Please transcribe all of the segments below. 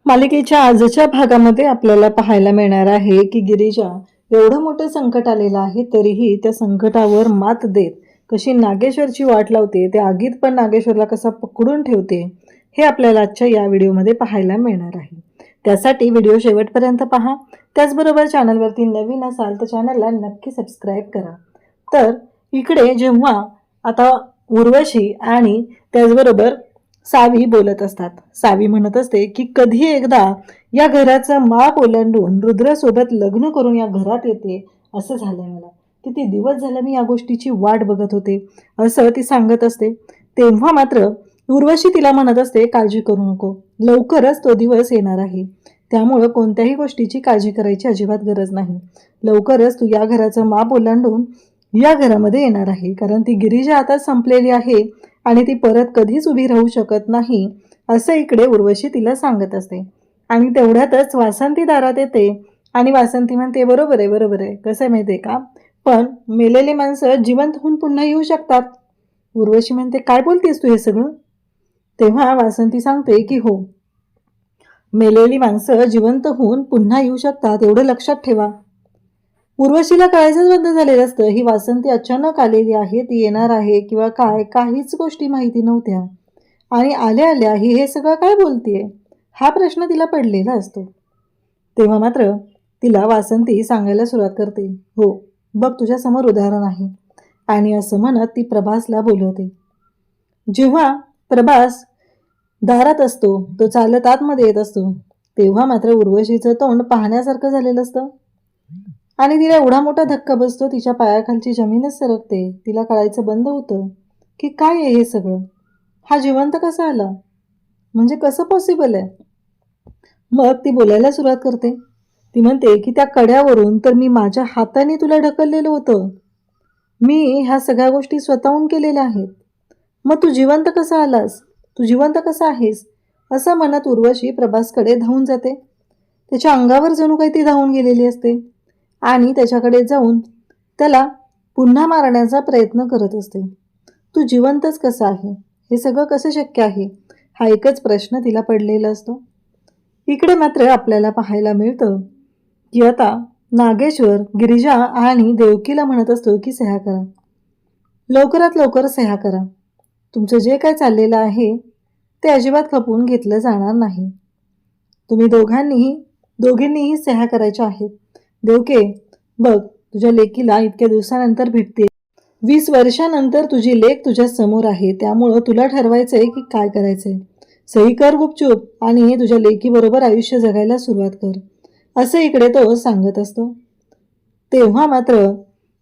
मालिकेच्या आजच्या भागामध्ये आपल्याला पाहायला मिळणार आहे की गिरिजा एवढं मोठं संकट आलेलं आहे तरीही त्या संकटावर मात देत कशी नागेश्वरची वाट लावते, त्या आगीत पण नागेश्वरला कसा पकडून ठेवते हे आपल्याला आजच्या या व्हिडिओमध्ये पाहायला मिळणार आहे। त्यासाठी व्हिडिओ शेवटपर्यंत पहा। त्याचबरोबर चॅनलवरती नवीन असाल तर चॅनलला नक्की सबस्क्राईब करा। तर इकडे जेव्हा आता उर्वशी आणि त्याचबरोबर सावी बोलत असतात, सावी म्हणत असते की कधी एकदा या घराचा माप ओलांडून रुद्रसोबत लग्न करून या घरात येते असं झालंय मला। किती दिवस झाले मी या गोष्टीची वाट बघत होते असं ती सांगत असते। तेव्हा मात्र उर्वशी तिला म्हणत असते काळजी करू नको, लवकरच तो दिवस येणार आहे, त्यामुळे कोणत्याही गोष्टीची काळजी करायची अजिबात गरज नाही। लवकरच तू या घराचं माप ओलांडून या घरामध्ये येणार आहे, कारण ती गिरिजा आता संपलेली आहे आणि ती परत कधीच उभी राहू शकत नाही असं इकडे उर्वशी तिला सांगत असते। आणि तेवढ्यातच वासंती दारात येते आणि वासंती म्हणते बरोबर आहे बरोबर आहे, कसं माहितीये का, पण मेलेली माणसं जिवंत होऊन पुन्हा येऊ शकतात। उर्वशी म्हणते काय बोलतेस तू हे सगळं? तेव्हा वासंती सांगते की हो, मेलेली माणसं जिवंत होऊन पुन्हा येऊ शकतात, एवढं लक्षात ठेवा। उर्वशीला कळायचंच बंद झालेलं असतं, ही वासंती अचानक आलेली आहे, ती येणार आहे किंवा काय काहीच गोष्टी माहिती नव्हत्या आणि आल्या आल्या ही हे सगळं काय बोलतीये हा प्रश्न तिला पडलेला असतो। तेव्हा मात्र तिला वासंती सांगायला सुरुवात करते, हो बघ तुझ्या समोर उदाहरण आहे, आणि असं म्हणत ती प्रभासला बोलवते। जेव्हा प्रभास दारात असतो, तो चालत आतमध्ये येत असतो, तेव्हा मात्र उर्वशीचं तोंड पाहण्यासारखं झालेलं असतं आणि तिला एवढा मोठा धक्का बसतो, तिच्या पायाखालची जमीनच सरकते। तिला कळायचं बंद होतं की काय आहे हे सगळं, हा जिवंत कसा आला, म्हणजे कसं पॉसिबल आहे। मग ती बोलायला सुरुवात करते, ती म्हणते की त्या कड्यावरून तर मी माझ्या हाताने तुला ढकललेलं होतं, मी ह्या सगळ्या गोष्टी स्वतःहून केलेल्या आहेत, मग तू जिवंत कसा आलास, तू जिवंत कसा आहेस असं म्हणत उर्वशी प्रभासकडे धावून जाते। त्याच्या अंगावर जणू काही ती धावून गेलेली असते आणि त्याच्याकडे जाऊन त्याला पुन्हा मारण्याचा प्रयत्न करत असते। तू जिवंतच कसा आहे, हे सगळं कसं शक्य आहे, हा एकच प्रश्न तिला पडलेला असतो। इकडे मात्र आपल्याला पाहायला मिळतं की आता नागेश्वर गिरिजा आणि देवकीला म्हणत असतो की सह्या करा, लवकरात लवकर सह्या करा, तुमचं जे काय चाललेलं आहे ते अजिबात खपवून घेतलं जाणार नाही, तुम्ही दोघींनीही सह्या करायच्या आहेत। देवके बघ, तुझ्या लेकीला इतक्या दिवसानंतर भेटते, 20 वर्षानंतर तुझी लेक तुझ्या समोर आहे, त्यामुळं तुला ठरवायचंय की काय करायचंय, सही कर गुपचूप आणि तुझ्या लेकीबरोबर आयुष्य जगायला सुरुवात कर असं इकडे तो सांगत असतो। तेव्हा मात्र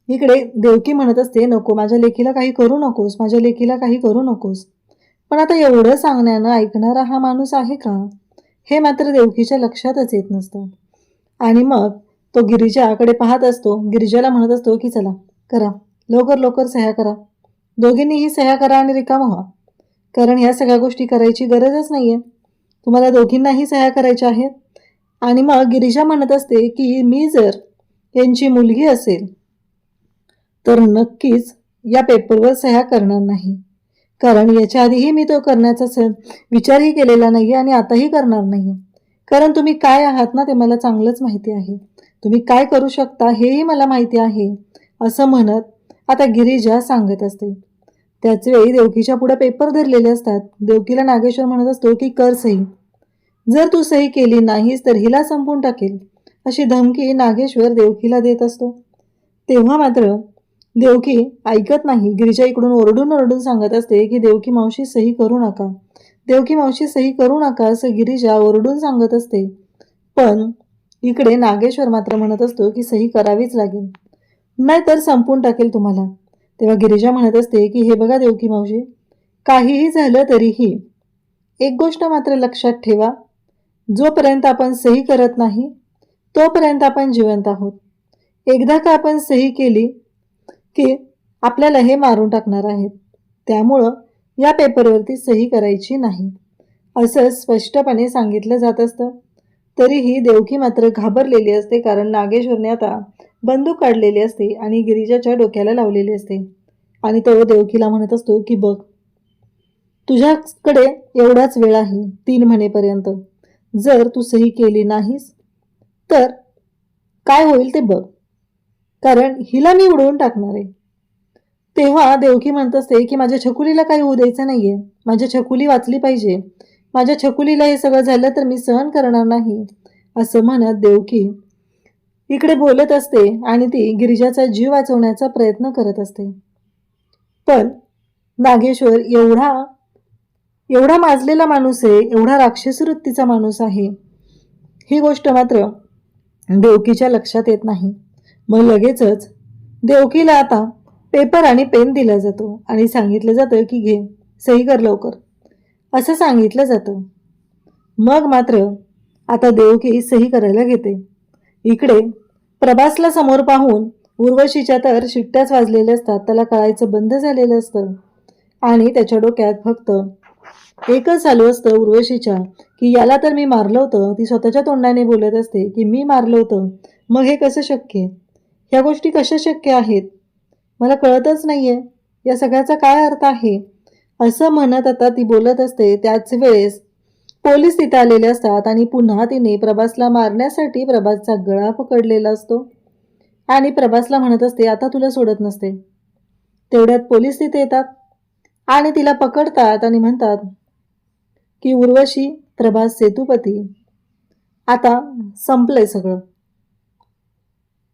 इकडे देवकी म्हणत असते नको, माझ्या लेकीला काही करू नकोस, माझ्या लेकीला काही करू नकोस, पण आता एवढं सांगण्यानं ऐकणारा हा माणूस आहे का, हे मात्र देवकीच्या लक्षातच येत नसतं। आणि मग तो गिरिजाकडे पाहत असतो, गिरिजाला म्हणत असतो की चला करा, लवकर लवकर सह्या करा, दोघींनीही सह्या करा आणि रिकामं व्हा, कारण ह्या सगळ्या गोष्टी करायची गरजच नाहीये, तुम्हाला दोघींनाही सह्या करायच्या आहेत। आणि मग गिरिजा म्हणत असते की मी जर यांची मुलगी असेल तर नक्कीच या पेपरवर सह्या करणार नाही, कारण याच्या आधीही मी तो करण्याचा विचारही केलेला नाही आणि आताही करणार नाही, कारण तुम्ही काय आहात ना ते मला चांगलंच माहिती आहे, तुम्ही काय करू शकता हेही मला माहिती आहे असं म्हणत आता गिरिजा सांगत असते। त्याच वेळी देवकीच्या पुढे पेपर धरलेले असतात। देवकीला नागेश्वर म्हणत असतो की कर सही, जर तू सही केली नाहीस तर हिला संपून टाकेल अशी धमकी नागेश्वर देवकीला देत असतो। तेव्हा मात्र देवकी ऐकत नाही, गिरिजा इकडून ओरडून ओरडून सांगत असते की देवकी मावशी सही करू नका, देवकी मावशी सही करू नका असं गिरिजा ओरडून सांगत असते, पण इकडे नागेश्वर मात्र म्हणत असतो की सही करावीच लागेल, नाहीतर संपून टाकेल तुम्हाला। तेव्हा गिरिजा म्हणत असते की हे बघा देवकी मावशी, काहीही झालं तरीही एक गोष्ट मात्र लक्षात ठेवा, जोपर्यंत आपण सही करत नाही तोपर्यंत आपण जिवंत आहोत, एकदा का आपण सही केली की आपल्याला हे मारून टाकणार आहेत, त्यामुळं या पेपरवरती सही करायची नाही असं स्पष्टपणे सांगितलं जात असतं। तरीही देवकी मात्र घाबरलेली असते, कारण नागेश्वरने आता बंदूक काढलेली असते आणि गिरिजाच्या डोक्याला लावलेली असते आणि तो देवकीला म्हणत असतो की बघ, तुझ्याकडे एवढाच वेळ आहे 3 महिनेपर्यंत, जर तू सही केली नाहीस तर काय होईल ते बघ, कारण हिला मी उडवून टाकणार आहे. तेव्हा देवकी म्हणत असते की माझ्या छकुलीला काही होऊ द्यायचं नाहीये, माझ्या छकुली वाचली पाहिजे, माझ्या छकुलीला हे सगळं झालं तर मी सहन करणार नाही, असं म्हणत देवकी इकडे बोलत असते आणि ती गिरिजाचा जीव वाचवण्याचा प्रयत्न करत असते. पण नागेश्वर एवढा एवढा माजलेला माणूस आहे, एवढा राक्षसी वृत्तीचा माणूस आहे, ही गोष्ट मात्र देवकीच्या लक्षात येत नाही. मग लगेचच देवकीला आता पेपर आणि पेन दिला जातो आणि सांगितलं जातं की घे सही कर लवकर, असं सांगितलं जातं. मग मात्र आता देवकी सही करायला घेते. इकडे प्रभासला समोर पाहून उर्वशीच्या तर शिट्ट्याच वाजलेल्या असतात, त्याला कळायचं बंद झालेलं असतं आणि त्याच्या डोक्यात फक्त एकच चालू असतं उर्वशीच्या की याला तर मी मारलं होतं. ती स्वतःच्या तोंडाने बोलत असते की मी मारलं होतं, मग हे कसं शक्य, ह्या गोष्टी कशा शक्य आहेत, मला कळतच नाहीये, या सगळ्याचा काय अर्थ आहे, असं म्हणत आता ती बोलत असते. त्याच वेळेस पोलीस तिथे आलेले असतात आणि पुन्हा तिने प्रभासला मारण्यासाठी प्रभासचा गळा पकडलेला असतो आणि प्रभासला म्हणत असते आता तुला सोडत नसते. तेवढ्यात पोलीस तिथे येतात आणि तिला पकडतात आणि म्हणतात की उर्वशी प्रभास सेतुपती, आता संपलंय सगळं,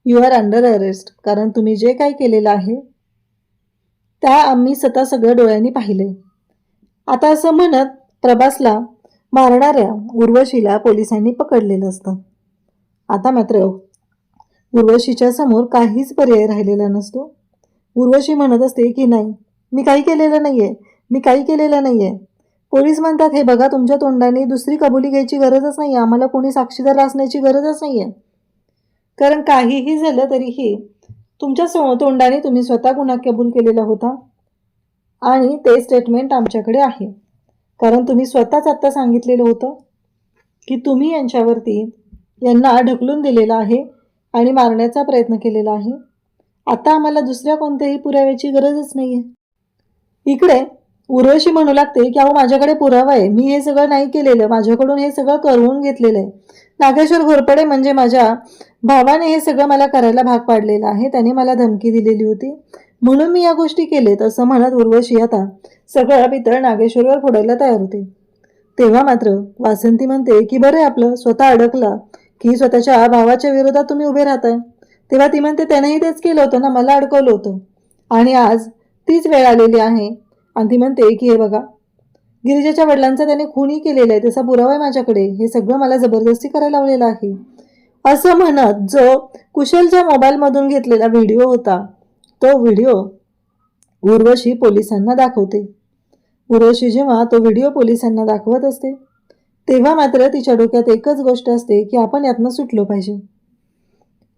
यू आर अंडर अरेस्ट, कारण तुम्ही जे काही केलेलं आहे त्या आम्ही स्वतः सगळं डोळ्यांनी पाहिले. आता असं म्हणत प्रभासला मारणाऱ्या उर्वशीला पोलिसांनी पकडलेलं असतं. आता मात्र उर्वशीच्या समोर काहीच पर्याय राहिलेला नसतो. उर्वशी म्हणत असते की नाही, मी काही केलेलं नाहीये, मी काही केलेलं नाहीये. पोलीस म्हणतात हे बघा तुमच्या तोंडाने दुसरी कबुली घ्यायची गरजच नाही, आम्हाला कोणी साक्षीदार असण्याची गरजच नाहीये, कारण काहीही झालं तरीही तुमच्या तोंडाने तुम्ही स्वतः गुन्हा कबूल केलेला होता आणि ते स्टेटमेंट आमच्याकडे आहे, कारण तुम्ही स्वतःच आत्ता सांगितलेलं होतं की तुम्ही यांना ढकलून दिलेलं आहे आणि मारण्याचा प्रयत्न केलेला आहे. आता आम्हाला दुसऱ्या कोणत्याही पुराव्याची गरजच नाहीये. इकडे उर्वशी म्हणू लागते की अहो माझ्याकडे पुरावा आहे, मी हे सगळं नाही केलेलं, माझ्याकडून हे सगळं करून घेतलेलं आहे. नागेश्वर घोरपडे म्हणजे माझ्या भावाने हे सगळं मला करायला भाग पाडलेलं आहे, त्याने मला धमकी दिलेली होती म्हणून मी या गोष्टी केलेत, असं म्हणत उर्वशी आता सगळं पितळ नागेश्वरवर फोडायला तयार होते. तेव्हा मात्र वासंती म्हणते की बरं आपलं स्वतः अडकला की स्वतःच्या भावाच्या विरोधात तुम्ही उभे राहताय. तेव्हा ती म्हणते त्यानेही तेच केलं होतं ना, मला अडकवलं होतं आणि आज तीच वेळ आलेली आहे. आणि ती म्हणते की हे बघा गिरिजाच्या वडिलांचा त्याने खूनही केलेला आहे, त्याचा पुरावा आहे माझ्याकडे, हे सगळं मला जबरदस्ती करायला लावलेलं आहे, असं म्हणत जो कुशलच्या मोबाईलमधून घेतलेला व्हिडिओ होता तो व्हिडिओ उर्वशी पोलिसांना दाखवते. उर्वशी जेव्हा तो व्हिडिओ पोलिसांना दाखवत असते तेव्हा मात्र तिच्या डोक्यात एकच गोष्ट असते की आपण यातनं सुटलो पाहिजे.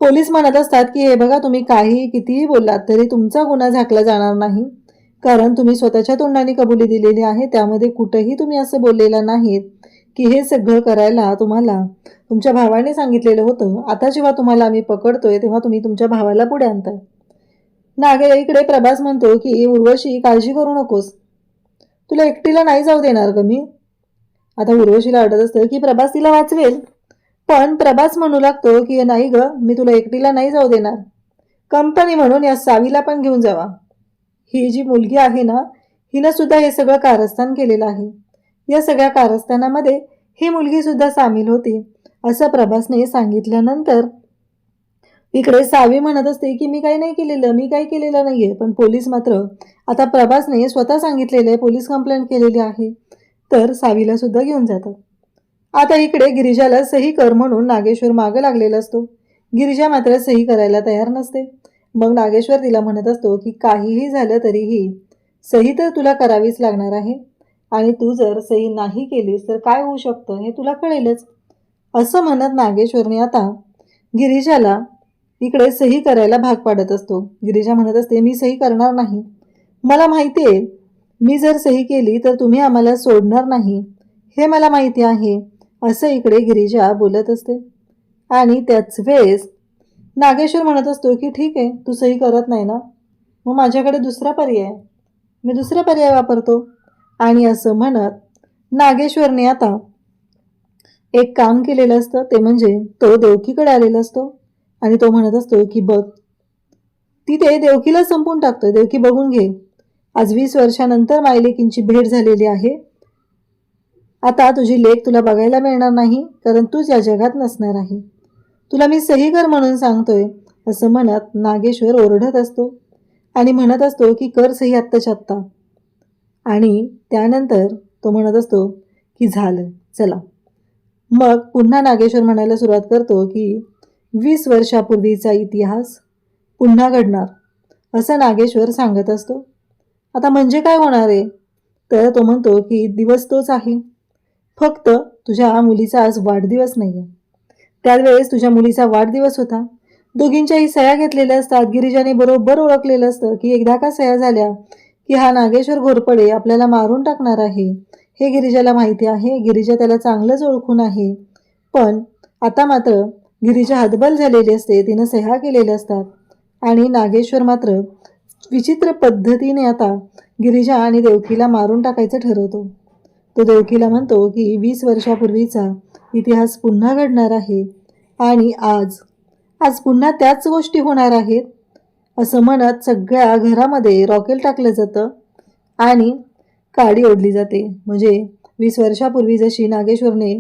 पोलीस म्हणत असतात की हे बघा तुम्ही काही कितीही बोललात तरी तुमचा गुन्हा झाकला जाणार नाही, कारण तुम्ही स्वतःच्या तोंडाने कबुली दिलेली आहे, त्यामध्ये कुठेही तुम्ही असं बोललेलं नाहीत की हे सगळं करायला तुम्हाला तुमच्या भावाने सांगितलेलं होतं. आता जेव्हा तुम्हाला आम्ही पकडतोय तेव्हा तुम्ही तुमच्या भावाला पुढे आणताय. नागे इकडे प्रभास म्हणतो की उर्वशी काळजी करू नकोस, तुला एकटीला नाही जाऊ देणार ग मी. आता उर्वशीला वाटत असतं की प्रभास तिला वाचवेल, पण प्रभास म्हणू लागतो की नाही ग, मी तुला एकटीला नाही जाऊ देणार, कंपनी म्हणून या सावीला पण घेऊन जावा. ही जी मुलगी आहे ना, हिनं सुद्धा हे सगळं कारस्थान केलेलं आहे, या सगळ्या कारस्थानामध्ये ही मुलगी सुद्धा सामील होती, असं प्रभासने सांगितल्यानंतर इकडे सावी म्हणत असते की मी काही नाही केलेलं, मी काही केलेलं नाहीये. पण पोलीस मात्र आता प्रभासने स्वतः सांगितलेलं आहे, पोलीस कंप्लेंट केलेली आहे, तर सावीला सुद्धा घेऊन जातात. आता इकडे गिरिजाला सही कर म्हणून नागेश्वर मागं लागलेला असतो. गिरिजा मात्र सही करायला तयार नसते. मग नागेश्वर तिला म्हणत असतो की काहीही झालं तरीही सही तर तुला करावीच लागणार आहे आणि तू जर सही नाही केलीस तर काय होऊ शकतं हे तुला कळेलच, असं म्हणत नागेश्वरने आता गिरिजाला इकडे सही करायला भाग पाडत असतो. गिरिजा म्हणत असते मी सही करणार नाही, मला माहिती आहे मी जर सही केली तर तुम्ही आम्हाला सोडणार नाही, हे मला माहिती आहे, असं इकडे गिरिजा बोलत असते. आणि त्याच वेळेस नागेश्वर म्हणत असतो की ठीक आहे तू सही करत नाही ना, मग माझ्याकडे दुसरा पर्याय आहे, मी दुसरा पर्याय वापरतो. आणि असं म्हणत नागेश्वरने आता एक काम केलेलं असतं, ते म्हणजे तो देवकीकडे आलेला असतो आणि तो म्हणत असतो की बघ, तिथे देवकीला संपून टाकतोय. देवकी बघून घे, आज 20 वर्षानंतर मायलेकींची भेट झालेली आहे. आता तुझी लेक तुला बघायला मिळणार नाही, कारण तूच या जगात नसणार आहे. तुला मी सही कर म्हणून सांगतोय, असं म्हणत नागेश्वर ओरडत असतो आणि म्हणत असतो की कर सही आत्ताच्या आत्ता. आणि त्यानंतर तो म्हणत असतो की झालं, चला. मग पुन्हा नागेश्वर म्हणायला सुरुवात करतो की 20 वर्षापूर्वीचा इतिहास पुन्हा घडणार, असं नागेश्वर सांगत असतो. आता म्हणजे काय होणार आहे? तर तो म्हणतो की दिवस तोच आहे, फक्त तुझ्या मुलीचा आज वाढदिवस नाही आहे. त्यावेळेस तुझ्या मुलीचा वाढदिवस होता. दोघींच्याही सह्या घेतलेल्या असतात. गिरिजाने बरोबर ओळखलेलं असतं की एकदा का सह्या झाल्या की हा नागेश्वर घोरपडे आपल्याला मारून टाकणार आहे. हे गिरिजाला माहिती आहे. गिरिजा त्याला चांगलंच ओळखून आहे. पण आता मात्र गिरिजा हतबल झालेली असते. तिनं सह्या केलेल्या असतात आणि नागेश्वर मात्र विचित्र पद्धतीने आता गिरिजा आणि देवकीला मारून टाकायचं ठरवतो. तो देवकीला म्हणतो की 20 वर्षापूर्वीचा इतिहास पुन्हा घडणार आहे आणि आज पुन्हा त्याच गोष्टी होणार आहेत, असं म्हणत सगळ्या घरामध्ये रॉकेल टाकलं जातं आणि काडी ओढली जाते. म्हणजे 20 वर्षापूर्वी जशी नागेश्वरने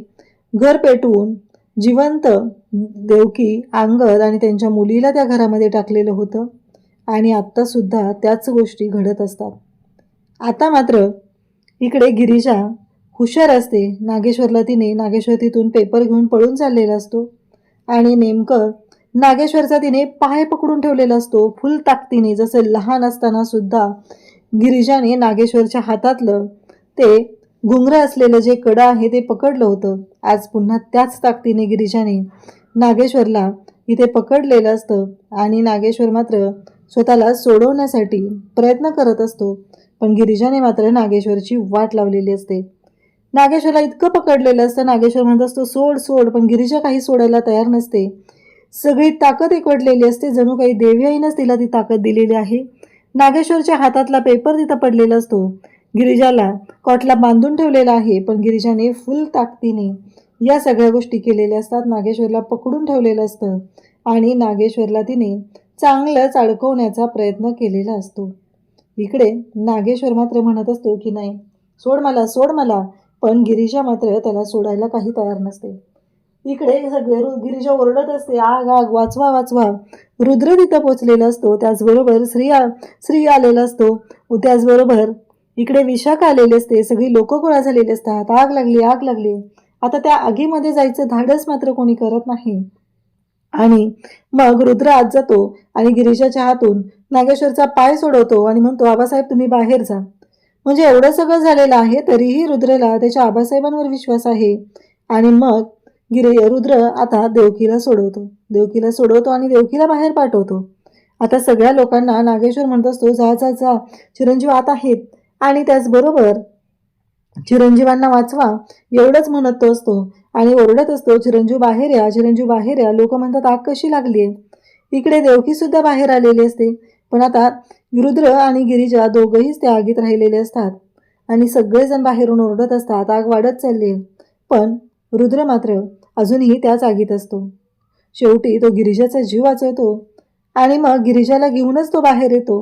घर पेटवून जिवंत देवकी, अंगद आणि त्यांच्या मुलीला त्या घरामध्ये टाकलेलं होतं आणि आत्तासुद्धा त्याच गोष्टी घडत असतात. आता मात्र इकडे गिरिजा हुशार असते. नागेश्वर तिथून पेपर घेऊन पळून चाललेला असतो आणि नेमकं नागेश्वरचा तिने पाय पकडून ठेवलेला असतो फुल ताकदीने. जसं लहान असताना सुद्धा गिरिजाने नागेश्वरच्या हातातलं ते घुंगरं असलेलं जे कडं आहे ते पकडलं होतं. आज पुन्हा त्याच ताकदीने गिरिजाने नागेश्वरला इथे पकडलेलं असतं आणि नागेश्वर मात्र स्वतःला सोडवण्यासाठी प्रयत्न करत असतो. पण गिरिजाने मात्र नागेश्वरची वाट लावलेली असते. नागेश्वरला इतकं पकडलेलं असतं. नागेश्वर म्हणत असतो सोड सोड, पण गिरिजा काही सोडायला तयार नसते. सगळी ताकद एकवटलेली असते. जणू काही देवी आईनंच तिला ती ताकद दिलेली आहे. नागेश्वरच्या हातातला पेपर तिथं पडलेला असतो. गिरिजाला कॉटला बांधून ठेवलेला आहे, पण गिरिजाने फुल ताकदीने या सगळ्या गोष्टी केलेल्या असतात. नागेश्वरला पकडून ठेवलेलं असतं आणि नागेश्वरला तिने चांगलंच अडकवण्याचा प्रयत्न केलेला असतो. इकडे नागेश्वर मात्र म्हणत असतो की नाही, सोड मला सोड मला, पण गिरिजा मात्र त्याला सोडायला काही तयार नसते. इकडे सगळे गिरिजा ओरडत असते, आग आग, वाचवा वाचवा. रुद्र तिथं पोचलेला असतो. त्याचबरोबर श्री आलेला असतो. त्याचबरोबर इकडे विशाख आलेले असते. सगळी लोक गोळा झालेली असतात. आग लागली आग लागली. आता त्या आगीमध्ये जायचं धाडस मात्र कोणी करत नाही आणि मग रुद्र आत जातो आणि गिरिजाच्या हातून नागेश्वरचा पाय सोडवतो आणि म्हणतो, आबासाहेब तुम्ही बाहेर जा. म्हणजे एवढं सगळं झालेलं आहे तरीही रुद्रला त्याच्या आबासाहेबांवर विश्वास आहे. आणि मग रुद्र आता देवकीला सोडवतो आणि देवकीला बाहेर पाठवतो. आता सगळ्या लोकांना नागेश्वर म्हणत असतो, जा जा जा, चिरंजीव आत आहेत आणि त्याचबरोबर चिरंजीवांना वाचवा, एवढंच म्हणत तो असतो आणि ओरडत असतो, चिरंजीव बाहेर या, चिरंजीव बाहेर या. लोक म्हणतात आग कशी लागली. इकडे देवकी सुद्धा बाहेर आलेली असते. पण आता रुद्र आणि गिरिजा दोघंहीच त्या आगीत राहिलेले असतात आणि सगळेजण बाहेरून ओरडत असतात, आग वाढत चालली. पण रुद्र मात्र अजूनही त्याच आगीत असतो. शेवटी तो गिरिजाचा जीव वाचवतो आणि मग गिरिजाला घेऊनच तो बाहेर येतो.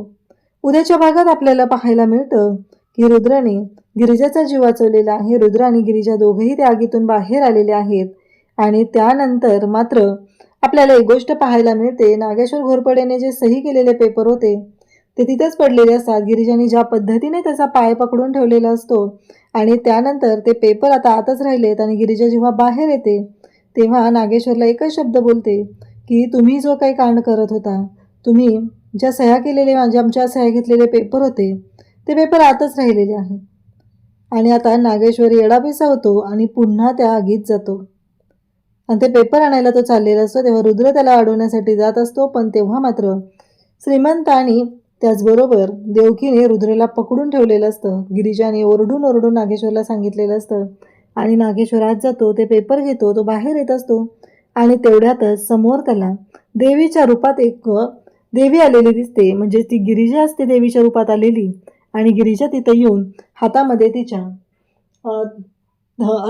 उद्याच्या भागात आपल्याला पाहायला मिळतं की रुद्राने गिरिजाचा जीव वाचवलेला आहे. रुद्र आणि गिरिजा दोघंही त्या आगीतून बाहेर आलेले आहेत आणि त्यानंतर मात्र आपल्याला एक गोष्ट पाहायला मिळते, नागेश्वर घोरपडेने जे सही केलेले पेपर होते ते तिथेच पडलेले असतात. गिरिजाने ज्या पद्धतीने त्याचा पाय पकडून ठेवलेला असतो आणि त्यानंतर ते पेपर आता आतच राहिलेत आणि गिरिजा जेव्हा बाहेर येते तेव्हा नागेश्वरला एकच शब्द बोलते की तुम्ही जो काही कांड करत होता, तुम्ही ज्या सह्या केलेले, आमच्या सह्या घेतलेले पेपर होते ते पेपर आतच राहिलेले आहेत. आणि आता नागेश्वर येडापिसा होतो आणि पुन्हा त्या आगीत जातो आणि ते पेपर आणायला तो चाललेला असतो. तेव्हा रुद्र त्याला अडवण्यासाठी जात असतो. पण तेव्हा मात्र श्रीमंत आणि त्याचबरोबर देवकीने रुद्रला पकडून ठेवलेलं असतं. गिरिजाने ओरडून ओरडून नागेश्वरला सांगितलेलं असतं आणि नागेश्वर आत जातो, ते पेपर घेतो, तो बाहेर येत असतो आणि तेवढ्यातच समोर त्याला देवीच्या रूपात एक देवी आलेली दिसते. म्हणजे ती गिरिजा असते देवीच्या रूपात आलेली आणि गिरिजा तिथं येऊन हातामध्ये तिच्या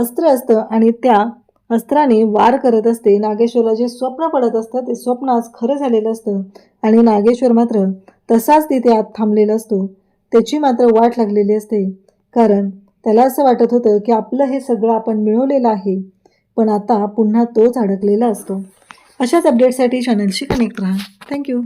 अस्त्र असतं आणि त्या अस्त्राने वार करत असते. नागेश्वरला जे स्वप्न पडत असतं ते स्वप्न आज खरं झालेलं असतं आणि नागेश्वर मात्र तसाच तिथे आत थांबलेला असतो. त्याची मात्र वाट लागलेली असते, कारण त्याला असं वाटत होतं की आपलं हे सगळं आपण मिळवलेलं आहे, पण आता पुन्हा तोच अडकलेला असतो. अशाच अपडेटसाठी चॅनलशी कनेक्ट राहा. थँक्यू.